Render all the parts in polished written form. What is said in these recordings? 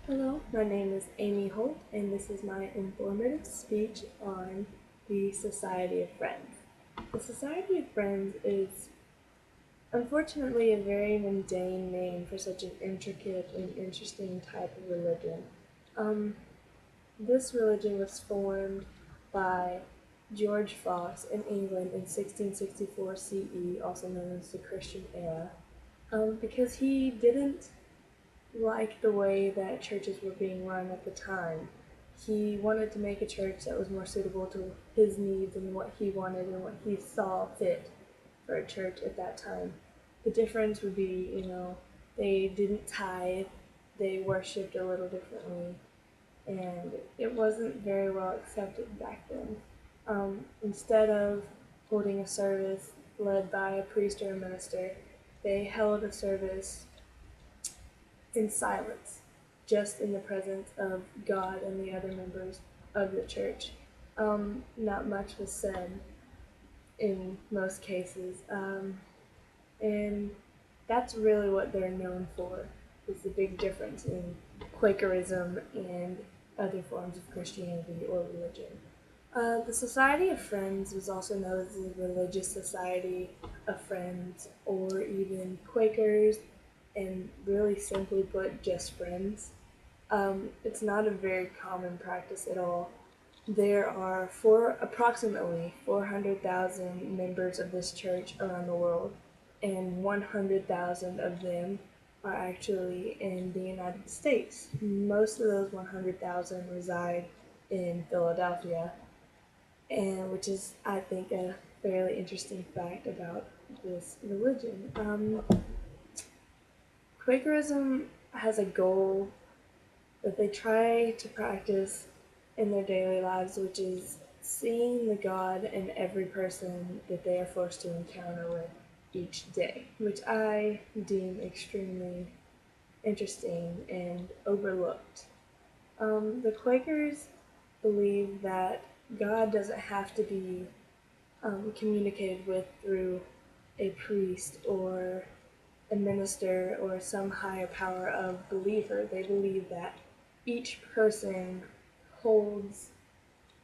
Hello, my name is Amy Holt, and this is my informative speech on the Society of Friends. The Society of Friends is unfortunately a very mundane name for such an intricate and interesting type of religion. Um, this religion was formed by George Fox in England in 1664 CE, also known as the Christian era, because he didn't like the way that churches were being run at the time. He wanted to make a church that was more suitable to his needs and what he wanted and what he saw fit for a church at that time. The difference would be, they didn't tithe, they worshipped a little differently, and it wasn't very well accepted back then. Instead of holding a service led by a priest or a minister, they held a service in silence, just in the presence of God and the other members of the church. Not much was said in most cases, and that's really what they're known for. Is the big difference in Quakerism and other forms of Christianity or religion. The Society of Friends was also known as the Religious Society of Friends, or even Quakers, and really simply put, just friends. It's not a very common practice at all. There are approximately 400,000 members of this church around the world, and 100,000 of them are actually in the United States. Most of those 100,000 reside in Philadelphia, and which is, I think, a fairly interesting fact about this religion. Quakerism has a goal that they try to practice in their daily lives, which is seeing the God in every person that they are forced to encounter with each day, which I deem extremely interesting and overlooked. The Quakers believe that God doesn't have to be communicated with through a priest or a minister or some higher power of believer. They believe that each person holds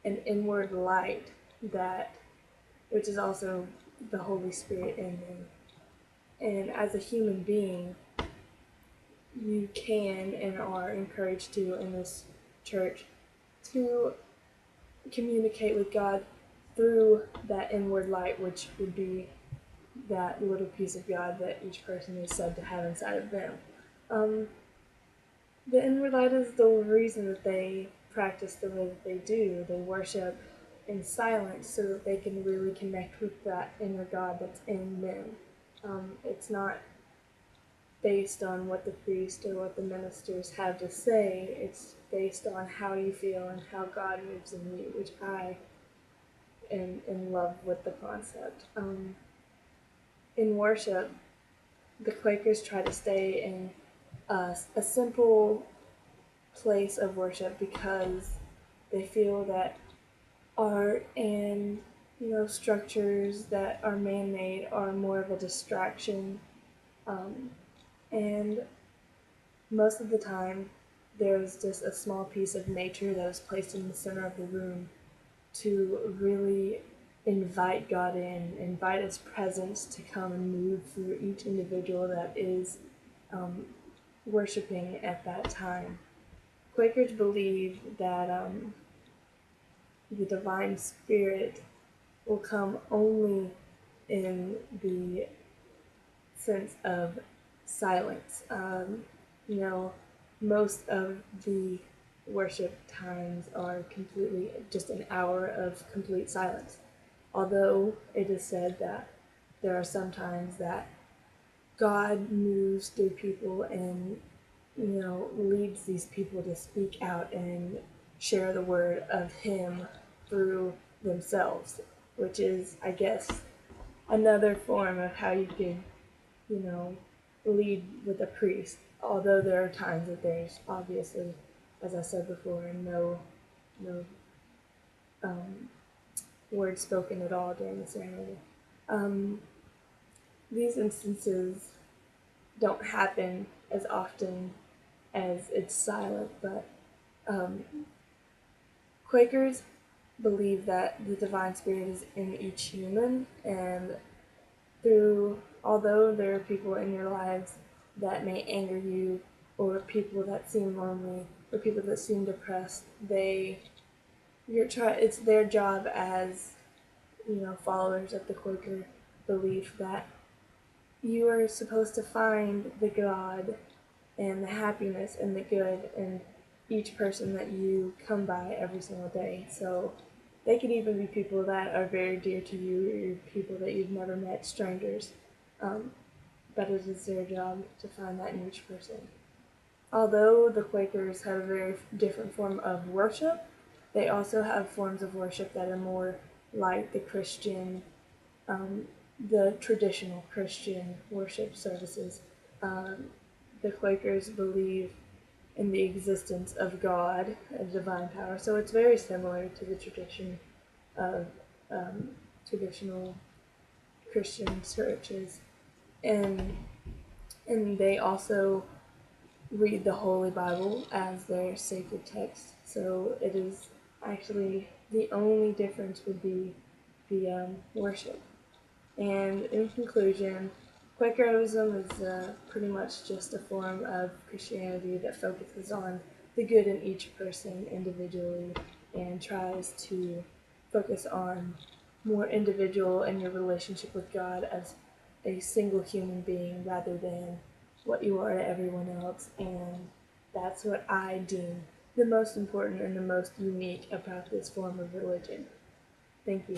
an inward light that which is also the Holy Spirit in them. And as a human being, you can and are encouraged to in this church to communicate with God through that inward light, which would be that little piece of God that each person is said to have inside of them. Um, the inward light is the reason that they practice the way that they do. They worship in silence so that they can really connect with that inner God that's in them. It's not based on what the priest or what the ministers have to say. It's based on how you feel and how God moves in you, which I am in love with the concept. In worship, the Quakers try to stay in a simple place of worship because they feel that art and structures that are man-made are more of a distraction, um, and most of the time there's just a small piece of nature that is placed in the center of the room to really invite God in, invite His presence to come and move through each individual that is um, worshiping at that time. Quakers believe that the divine spirit will come only in the sense of silence. You know, most of the worship times are completely just an hour of complete silence. Although it is said that there are some times that God moves through people and leads these people to speak out and share the word of Him through themselves, which is, I guess, another form of how you can, you know, lead with a priest. Although there are times that there's obviously, as I said before, no um, word spoken at all during the ceremony. Um, these instances don't happen as often as it's silent, but um, Quakers believe that the divine spirit is in each human, and although there are people in your lives that may anger you, or people that seem lonely, or people that seem depressed, it's their job as followers of the Quaker belief that you are supposed to find the God and the happiness and the good in each person that you come by every single day. So they could even be people that are very dear to you or people that you've never met, strangers. Um, but it is their job to find that in each person. Although the Quakers have a very different form of worship, they also have forms of worship that are more like um, the traditional Christian worship services. Um, the Quakers believe in the existence of God, a divine power. So it's very similar to the tradition of um, traditional Christian churches, and they also read the Holy Bible as their sacred text. So it is actually the only difference would be the worship. And in conclusion, Quakerism is pretty much just a form of Christianity that focuses on the good in each person individually and tries to focus on more individual and your relationship with God as a single human being rather than what you are to everyone else. And that's what I deem the most important and the most unique about this form of religion. Thank you.